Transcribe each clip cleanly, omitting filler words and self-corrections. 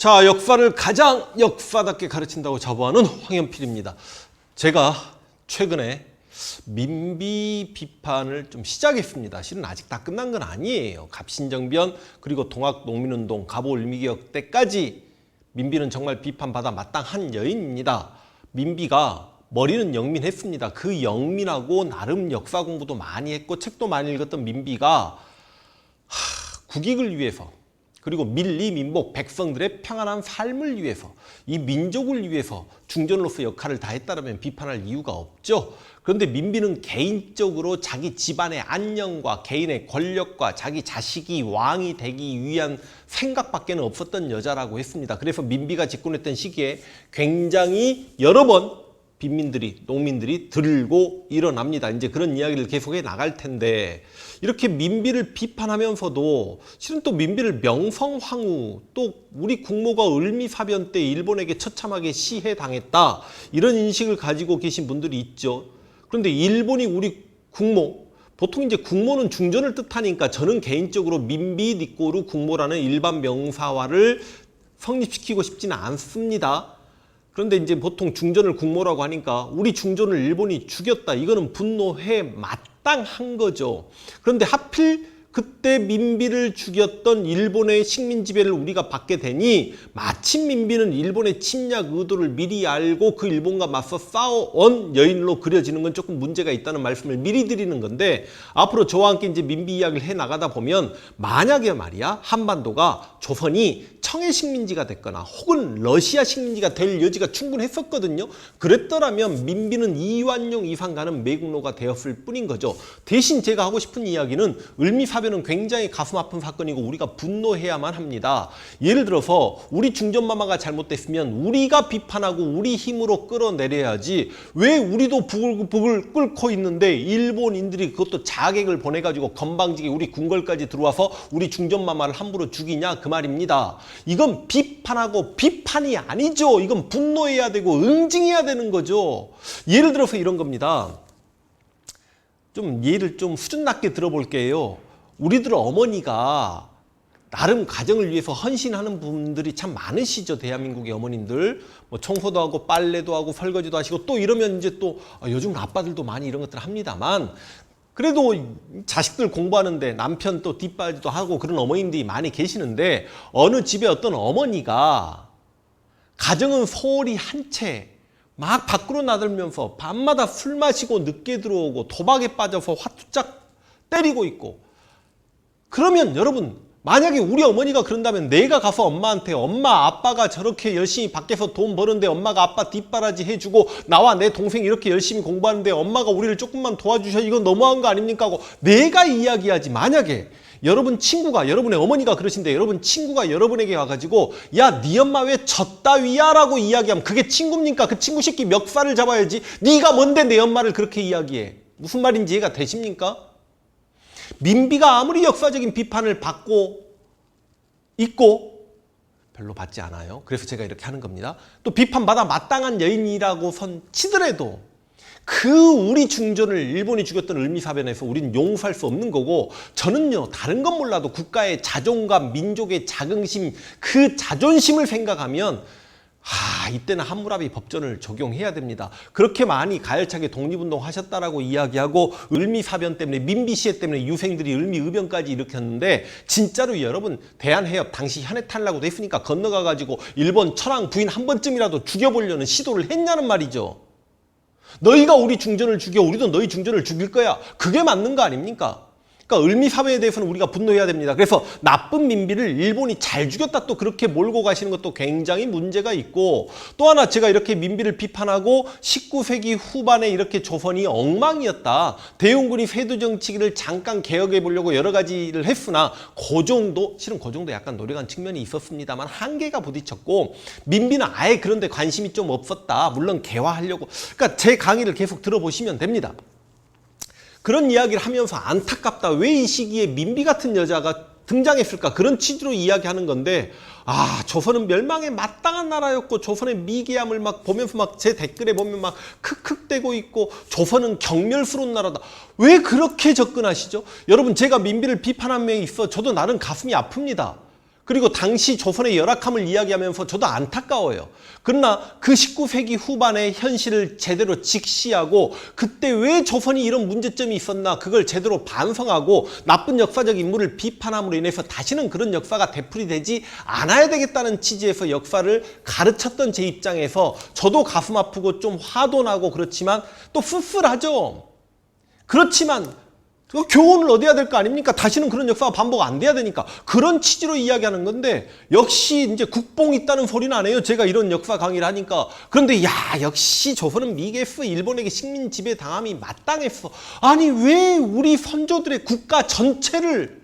자, 역사를 가장 역사답게 가르친다고 자부하는 황현필입니다. 제가 최근에 민비 비판을 좀 시작했습니다. 실은 아직 다 끝난 건 아니에요. 갑신정변 그리고 동학농민운동 갑오을미개혁 때까지 민비는 정말 비판받아 마땅한 여인입니다. 민비가 머리는 영민했습니다. 그 영민하고 나름 역사 공부도 많이 했고 책도 많이 읽었던 민비가 국익을 위해서 그리고 밀리 민복 백성들의 평안한 삶을 위해서 이 민족을 위해서 중전으로서 역할을 다했다면 비판할 이유가 없죠. 그런데 민비는 개인적으로 자기 집안의 안녕과 개인의 권력과 자기 자식이 왕이 되기 위한 생각밖에는 없었던 여자라고 했습니다. 그래서 민비가 집권했던 시기에 굉장히 여러 번 빈민들이, 농민들이 들고 일어납니다. 이제 그런 이야기를 계속해 나갈 텐데 이렇게 민비를 비판하면서도 실은 또 민비를 명성황후 또 우리 국모가 을미사변 때 일본에게 처참하게 시해당했다 이런 인식을 가지고 계신 분들이 있죠. 그런데 일본이 우리 국모 보통 이제 국모는 중전을 뜻하니까 저는 개인적으로 민비 니꼬르 국모라는 일반 명사화를 성립시키고 싶지는 않습니다. 그런데 이제 보통 중전을 국모라고 하니까 우리 중전을 일본이 죽였다. 이거는 분노해 마땅한 거죠. 그런데 하필 그때 민비를 죽였던 일본의 식민 지배를 우리가 받게 되니 마침 민비는 일본의 침략 의도를 미리 알고 그 일본과 맞서 싸워온 여인으로 그려지는 건 조금 문제가 있다는 말씀을 미리 드리는 건데 앞으로 저와 함께 이제 민비 이야기를 해 나가다 보면 만약에 말이야 한반도가 조선이 청해 식민지가 됐거나 혹은 러시아 식민지가 될 여지가 충분했었거든요. 그랬더라면 민비는 이완용 이상 가는 매국노가 되었을 뿐인 거죠. 대신 제가 하고 싶은 이야기는 을미사변은 굉장히 가슴 아픈 사건이고 우리가 분노해야만 합니다. 예를 들어서 우리 중전마마가 잘못됐으면 우리가 비판하고 우리 힘으로 끌어내려야지 왜 우리도 부글부글 끓고 있는데 일본인들이 그것도 자객을 보내가지고 건방지게 우리 궁궐까지 들어와서 우리 중전마마를 함부로 죽이냐 그 말입니다. 이건 비판하고 비판이 아니죠. 이건 분노해야 되고 응징해야 되는 거죠. 예를 들어서 이런 겁니다. 좀 예를 좀 수준 낮게 들어볼게요. 우리들 어머니가 나름 가정을 위해서 헌신하는 분들이 참 많으시죠. 대한민국의 어머님들. 뭐 청소도 하고 빨래도 하고 설거지도 하시고 또 이러면 이제 또 요즘 아빠들도 많이 이런 것들 합니다만 그래도 자식들 공부하는데 남편 또 뒷바지도 하고 그런 어머님들이 많이 계시는데 어느 집에 어떤 어머니가 가정은 소홀히 한 채 막 밖으로 나들면서 밤마다 술 마시고 늦게 들어오고 도박에 빠져서 화투짝 때리고 있고 그러면 여러분 만약에 우리 어머니가 그런다면 내가 가서 엄마한테 엄마 아빠가 저렇게 열심히 밖에서 돈 버는데 엄마가 아빠 뒷바라지 해주고 나와 내 동생이 이렇게 열심히 공부하는데 엄마가 우리를 조금만 도와주셔 이건 너무한 거 아닙니까 하고 내가 이야기하지. 만약에 여러분 친구가 여러분의 어머니가 그러신데 여러분 친구가 여러분에게 와가지고 야 네 엄마 왜 졌다위야 라고 이야기하면 그게 친구입니까? 그 친구 새끼 멱살을 잡아야지. 네가 뭔데 내 엄마를 그렇게 이야기해. 무슨 말인지 이해가 되십니까? 민비가 아무리 역사적인 비판을 받고 있고 별로 받지 않아요. 그래서 제가 이렇게 하는 겁니다. 또 비판받아 마땅한 여인이라고 선 치더라도 그 우리 중전을 일본이 죽였던 을미사변에서 우리는 용서할 수 없는 거고 저는요 다른 건 몰라도 국가의 자존감, 민족의 자긍심 그 자존심을 생각하면 이때는 함무라비 법전을 적용해야 됩니다. 그렇게 많이 가열차게 독립운동 하셨다라고 이야기하고 을미사변 때문에 민비시해 때문에 유생들이 을미의변까지 일으켰는데 진짜로 여러분 대한해협 당시 현해탈라고도 했으니까 건너가가지고 일본 천황 부인 한 번쯤이라도 죽여보려는 시도를 했냐는 말이죠. 너희가 우리 중전을 죽여 우리도 너희 중전을 죽일 거야. 그게 맞는 거 아닙니까? 그러니까 을미사변에 대해서는 우리가 분노해야 됩니다. 그래서 나쁜 민비를 일본이 잘 죽였다 또 그렇게 몰고 가시는 것도 굉장히 문제가 있고 또 하나 제가 이렇게 민비를 비판하고 19세기 후반에 이렇게 조선이 엉망이었다. 대웅군이 세두정치기를 잠깐 개혁해 보려고 여러 가지를 했으나 그 정도 실은 그 정도 약간 노력한 측면이 있었습니다만 한계가 부딪혔고 민비는 아예 그런 데 관심이 좀 없었다. 물론 개화하려고 그러니까 제 강의를 계속 들어보시면 됩니다. 그런 이야기를 하면서 안타깝다. 왜 이 시기에 민비 같은 여자가 등장했을까? 그런 취지로 이야기하는 건데 조선은 멸망에 마땅한 나라였고 조선의 미개함을 막 보면서 막 제 댓글에 보면 막 크크대고 있고 조선은 경멸스러운 나라다. 왜 그렇게 접근하시죠? 여러분 제가 민비를 비판한 면이 있어 저도 나름 가슴이 아픕니다. 그리고 당시 조선의 열악함을 이야기하면서 저도 안타까워요. 그러나 그 19세기 후반의 현실을 제대로 직시하고 그때 왜 조선이 이런 문제점이 있었나 그걸 제대로 반성하고 나쁜 역사적 인물을 비판함으로 인해서 다시는 그런 역사가 되풀이되지 않아야 되겠다는 취지에서 역사를 가르쳤던 제 입장에서 저도 가슴 아프고 좀 화도 나고 그렇지만 또 씁쓸하죠. 그렇지만 교훈을 얻어야 될 거 아닙니까? 다시는 그런 역사가 반복 안 돼야 되니까. 그런 취지로 이야기하는 건데 역시 이제 국뽕 있다는 소리는 안 해요. 제가 이런 역사 강의를 하니까. 그런데 역시 조선은 미개했어. 일본에게 식민 지배 당함이 마땅했어. 아니 왜 우리 선조들의 국가 전체를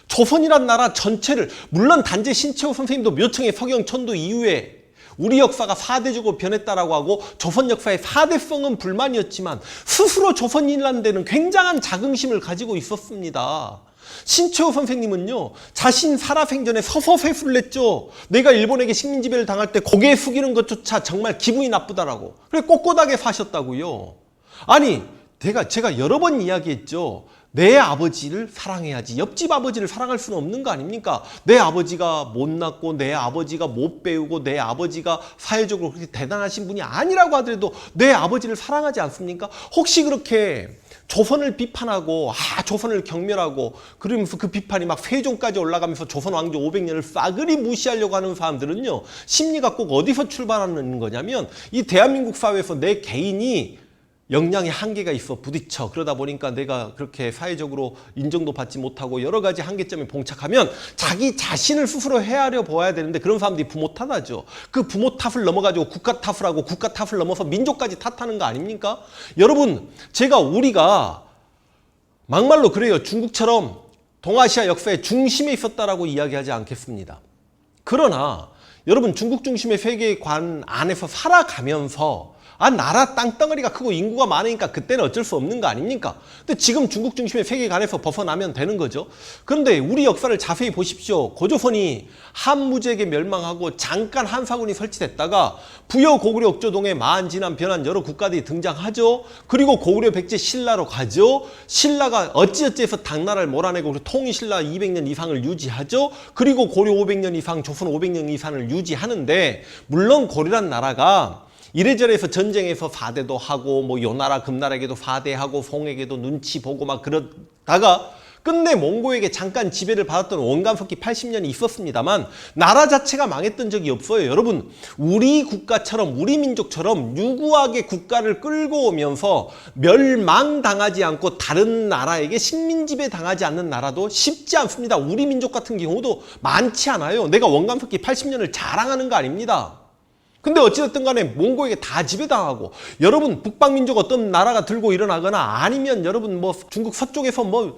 조선이란 나라 전체를 물론 단재 신채호 선생님도 묘청의 서경천도 이후에 우리 역사가 4대적으로 변했다라고 하고 조선 역사의 4대성은 불만이었지만 스스로 조선인이라는 데는 굉장한 자긍심을 가지고 있었습니다. 신채호 선생님은요. 자신 살아생전에 서서세수를 냈죠. 내가 일본에게 식민지배를 당할 때 고개 숙이는 것조차 정말 기분이 나쁘다라고. 그래 꼿꼿하게 사셨다고요. 아니 제가 여러 번 이야기했죠. 내 아버지를 사랑해야지. 옆집 아버지를 사랑할 수는 없는 거 아닙니까? 내 아버지가 못났고 내 아버지가 못 배우고 내 아버지가 사회적으로 그렇게 대단하신 분이 아니라고 하더라도 내 아버지를 사랑하지 않습니까? 혹시 그렇게 조선을 비판하고 조선을 경멸하고 그러면서 그 비판이 막 세종까지 올라가면서 조선 왕조 500년을 싸그리 무시하려고 하는 사람들은요. 심리가 꼭 어디서 출발하는 거냐면 이 대한민국 사회에서 내 개인이 역량의 한계가 있어 부딪혀. 그러다 보니까 내가 그렇게 사회적으로 인정도 받지 못하고 여러 가지 한계점에 봉착하면 자기 자신을 스스로 헤아려 보아야 되는데 그런 사람들이 부모 탓하죠. 그 부모 탓을 넘어가지고 국가 탓을 하고 국가 탓을 넘어서 민족까지 탓하는 거 아닙니까? 여러분 우리가 막말로 그래요. 중국처럼 동아시아 역사의 중심에 있었다라고 이야기하지 않겠습니다. 그러나 여러분 중국 중심의 세계관 안에서 살아가면서 나라 땅덩어리가 크고 인구가 많으니까 그때는 어쩔 수 없는 거 아닙니까? 근데 지금 중국 중심의 세계관에서 벗어나면 되는 거죠. 그런데 우리 역사를 자세히 보십시오. 고조선이 한무제에게 멸망하고 잠깐 한사군이 설치됐다가 부여 고구려 억조동에 마한 진한 변한 여러 국가들이 등장하죠. 그리고 고구려 백제 신라로 가죠. 신라가 어찌어찌해서 당나라를 몰아내고 통일신라 200년 이상을 유지하죠. 그리고 고려 500년 이상, 조선 500년 이상을 유지하는데 물론 고려란 나라가 이래저래서 전쟁에서 4대도 하고 요나라 금나라에게도 4대하고 송에게도 눈치 보고 막 그러다가 끝내 몽고에게 잠깐 지배를 받았던 원간석기 80년이 있었습니다만 나라 자체가 망했던 적이 없어요. 여러분 우리 국가처럼 우리 민족처럼 유구하게 국가를 끌고 오면서 멸망당하지 않고 다른 나라에게 식민지배 당하지 않는 나라도 쉽지 않습니다. 우리 민족 같은 경우도 많지 않아요. 내가 원간석기 80년을 자랑하는 거 아닙니다. 근데 어찌됐든 간에 몽고에게 다 지배당하고 여러분 북방민족 어떤 나라가 들고 일어나거나 아니면 여러분 중국 서쪽에서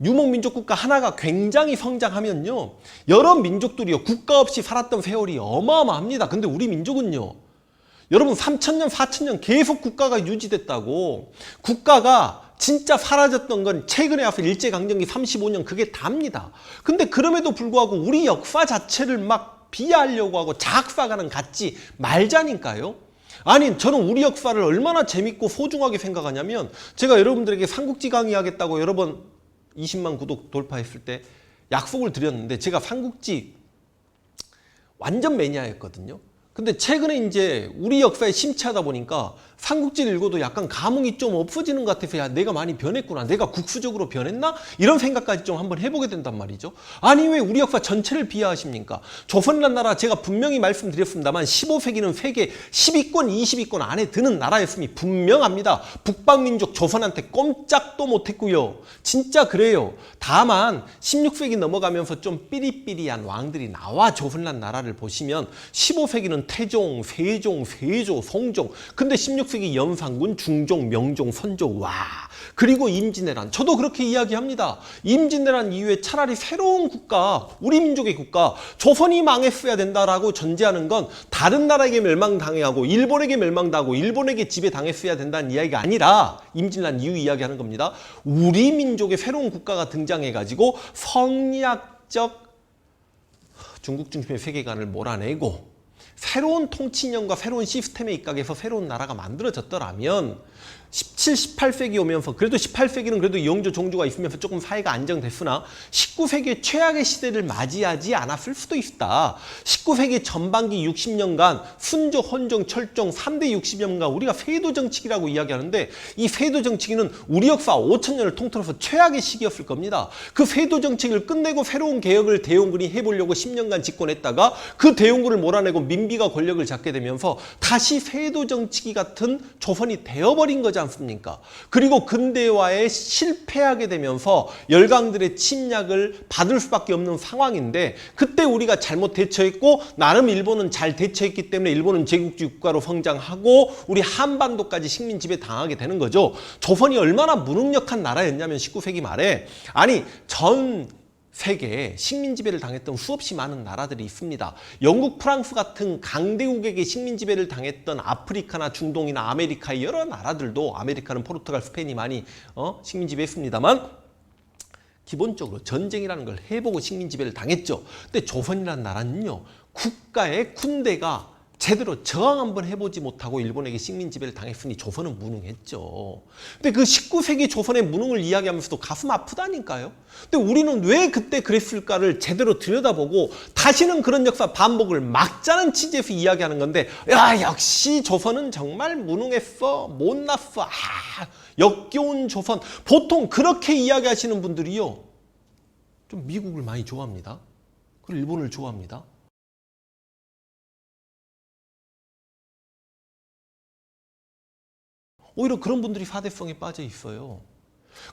유목민족 국가 하나가 굉장히 성장하면요 여러 민족들이요 국가 없이 살았던 세월이 어마어마합니다. 근데 우리 민족은요 여러분 3000년 4000년 계속 국가가 유지됐다고. 국가가 진짜 사라졌던 건 최근에 와서 일제강점기 35년 그게 답니다. 근데 그럼에도 불구하고 우리 역사 자체를 막 비하하려고 하고 자학사가는 갖지 말자니까요. 아니 저는 우리 역사를 얼마나 재밌고 소중하게 생각하냐면 제가 여러분들에게 삼국지 강의하겠다고 여러 번 20만 구독 돌파했을 때 약속을 드렸는데 제가 삼국지 완전 매니아였거든요. 근데 최근에 이제 우리 역사에 심취하다 보니까 삼국지를 읽어도 약간 감흥이 좀 없어지는 것 같아서 내가 많이 변했구나. 내가 국수적으로 변했나? 이런 생각까지 좀 한번 해보게 된단 말이죠. 아니 왜 우리 역사 전체를 비하하십니까? 조선이라는 나라 제가 분명히 말씀드렸습니다만 15세기는 세계 10위권 20위권 안에 드는 나라였음이 분명합니다. 북방민족 조선한테 꼼짝도 못했고요. 진짜 그래요. 다만 16세기 넘어가면서 좀 삐리삐리한 왕들이 나와 조선이라는 나라를 보시면 15세기는 태종, 세종, 세조, 성종 근데 16세기 연산군, 중종, 명종, 선조 그리고 임진왜란 저도 그렇게 이야기합니다. 임진왜란 이후에 차라리 새로운 국가 우리 민족의 국가 조선이 망했어야 된다라고 전제하는 건 다른 나라에게 멸망당하고 일본에게 멸망당하고 일본에게 지배당했어야 된다는 이야기가 아니라 임진왜란 이후 이야기하는 겁니다. 우리 민족의 새로운 국가가 등장해가지고 성리학적 중국 중심의 세계관을 몰아내고 새로운 통치념과 새로운 시스템에 입각해서 새로운 나라가 만들어졌더라면 17, 18세기 오면서 그래도 18세기는 그래도 영조 종주가 있으면서 조금 사회가 안정됐으나 19세기의 최악의 시대를 맞이하지 않았을 수도 있다. 19세기 전반기 60년간 순조, 헌종, 철종 3대 60년간 우리가 세도 정치기라고 이야기하는데 이 세도 정치기는 우리 역사 5천년을 통틀어서 최악의 시기였을 겁니다. 그 세도 정치기를 끝내고 새로운 개혁을 대용군이 해보려고 10년간 집권했다가 그 대용군을 몰아내고 민비가 권력을 잡게 되면서 다시 세도 정치기 같은 조선이 되어버린 거지 않습니까? 그리고 근대화에 실패하게 되면서 열강들의 침략을 받을 수밖에 없는 상황인데 그때 우리가 잘못 대처했고 나름 일본은 잘 대처했기 때문에 일본은 제국주의 국가로 성장하고 우리 한반도까지 식민 지배 당하게 되는 거죠. 조선이 얼마나 무능력한 나라였냐면 19세기 말에 아니 전 세계에 식민 지배를 당했던 수없이 많은 나라들이 있습니다. 영국, 프랑스 같은 강대국에게 식민 지배를 당했던 아프리카나 중동이나 아메리카의 여러 나라들도 아메리카는 포르투갈, 스페인이 많이 식민 지배했습니다만 기본적으로 전쟁이라는 걸 해보고 식민 지배를 당했죠. 근데 조선이라는 나라는요. 국가의 군대가 제대로 저항 한번 해보지 못하고 일본에게 식민 지배를 당했으니 조선은 무능했죠. 근데 그 19세기 조선의 무능을 이야기하면서도 가슴 아프다니까요. 근데 우리는 왜 그때 그랬을까를 제대로 들여다보고 다시는 그런 역사 반복을 막자는 취지에서 이야기하는 건데 야 역시 조선은 정말 무능했어. 못났어. 아 역겨운 조선. 보통 그렇게 이야기하시는 분들이요. 좀 미국을 많이 좋아합니다. 그리고 일본을 좋아합니다. 오히려 그런 분들이 사대성에 빠져 있어요.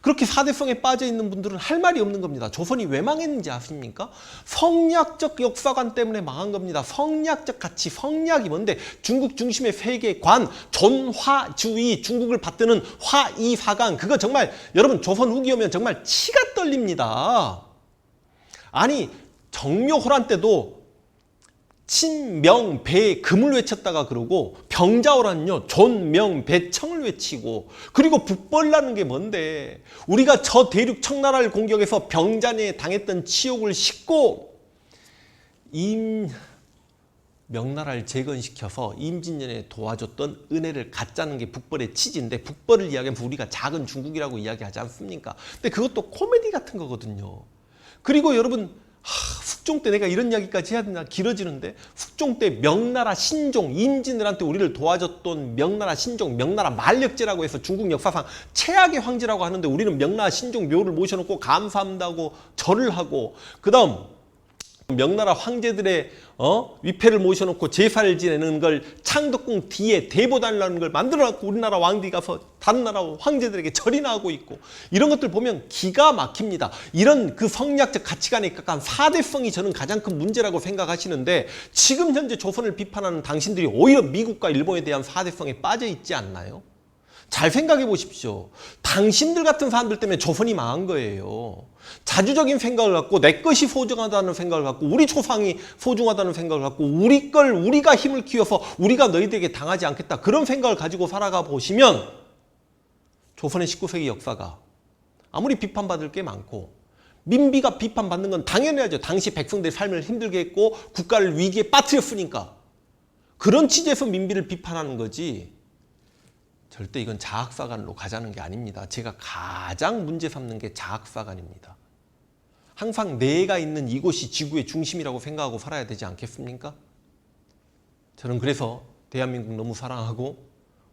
그렇게 사대성에 빠져 있는 분들은 할 말이 없는 겁니다. 조선이 왜 망했는지 아십니까? 성리학적 역사관 때문에 망한 겁니다. 성리학적 가치, 성리학이 뭔데? 중국 중심의 세계관, 존화주의, 중국을 받드는 화이사관, 그거 정말 여러분 조선 후기 오면 정말 치가 떨립니다. 아니 정묘호란 때도 친명배 금을 외쳤다가 그러고 병자호란요 존명배청을 외치고 그리고 북벌라는 게 뭔데 우리가 저 대륙 청나라를 공격해서 병자내에 당했던 치욕을 싣고 명나라를 재건시켜서 임진년에 도와줬던 은혜를 갖자는 게 북벌의 취지인데 북벌을 이야기하면 우리가 작은 중국이라고 이야기하지 않습니까? 근데 그것도 코미디 같은 거거든요. 그리고 여러분 숙종 때 내가 이런 이야기까지 해야 되나 길어지는데 숙종 때 명나라 신종 임진왜란때 우리를 도와줬던 명나라 신종 명나라 만력제라고 해서 중국 역사상 최악의 황제라고 하는데 우리는 명나라 신종 묘를 모셔놓고 감사한다고 절을 하고 그 다음 명나라 황제들의 위패를 모셔놓고 제사를 지내는 걸 창덕궁 뒤에 대보단이라는 걸 만들어놨고 우리나라 왕들이 가서 다른 나라 황제들에게 절이나 하고 있고 이런 것들 보면 기가 막힙니다. 이런 그 성리학적 가치관에 입각한 사대성이 저는 가장 큰 문제라고 생각하시는데 지금 현재 조선을 비판하는 당신들이 오히려 미국과 일본에 대한 사대성에 빠져 있지 않나요? 잘 생각해 보십시오. 당신들 같은 사람들 때문에 조선이 망한 거예요. 자주적인 생각을 갖고 내 것이 소중하다는 생각을 갖고 우리 조상이 소중하다는 생각을 갖고 우리 걸 우리가 힘을 키워서 우리가 너희들에게 당하지 않겠다. 그런 생각을 가지고 살아가 보시면 조선의 19세기 역사가 아무리 비판받을 게 많고 민비가 비판받는 건 당연해야죠. 당시 백성들의 삶을 힘들게 했고 국가를 위기에 빠뜨렸으니까. 그런 취지에서 민비를 비판하는 거지. 절대 이건 자학사관으로 가자는 게 아닙니다. 제가 가장 문제 삼는 게 자학사관입니다. 항상 내가 있는 이곳이 지구의 중심이라고 생각하고 살아야 되지 않겠습니까? 저는 그래서 대한민국 너무 사랑하고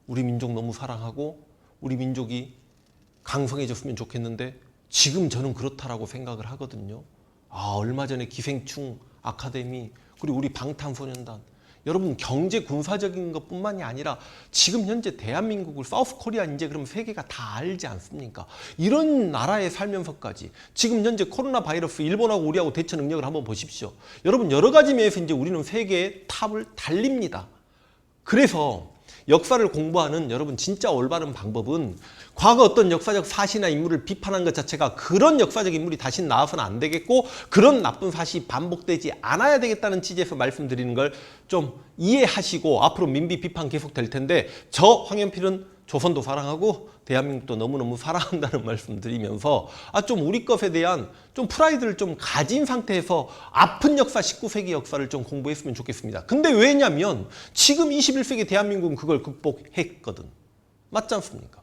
우리 민족 너무 사랑하고 우리 민족이 강성해졌으면 좋겠는데 지금 저는 그렇다라고 생각을 하거든요. 얼마 전에 기생충 아카데미 그리고 우리 방탄소년단 여러분 경제 군사적인 것뿐만이 아니라 지금 현재 대한민국을 사우스 코리아 이제 그럼 세계가 다 알지 않습니까? 이런 나라에 살면서까지 지금 현재 코로나 바이러스 일본하고 우리하고 대처 능력을 한번 보십시오. 여러분 여러 가지 면에서 이제 우리는 세계의 탑을 달립니다. 그래서 역사를 공부하는 여러분 진짜 올바른 방법은 과거 어떤 역사적 사실이나 인물을 비판한 것 자체가 그런 역사적 인물이 다시 나와서는 안 되겠고 그런 나쁜 사실이 반복되지 않아야 되겠다는 취지에서 말씀드리는 걸 좀 이해하시고 앞으로 민비 비판 계속 될 텐데 저 황현필은 조선도 사랑하고 대한민국도 너무너무 사랑한다는 말씀 드리면서 좀 우리 것에 대한 좀 프라이드를 좀 가진 상태에서 아픈 역사 19세기 역사를 좀 공부했으면 좋겠습니다. 근데 왜냐면 지금 21세기 대한민국은 그걸 극복했거든. 맞지 않습니까?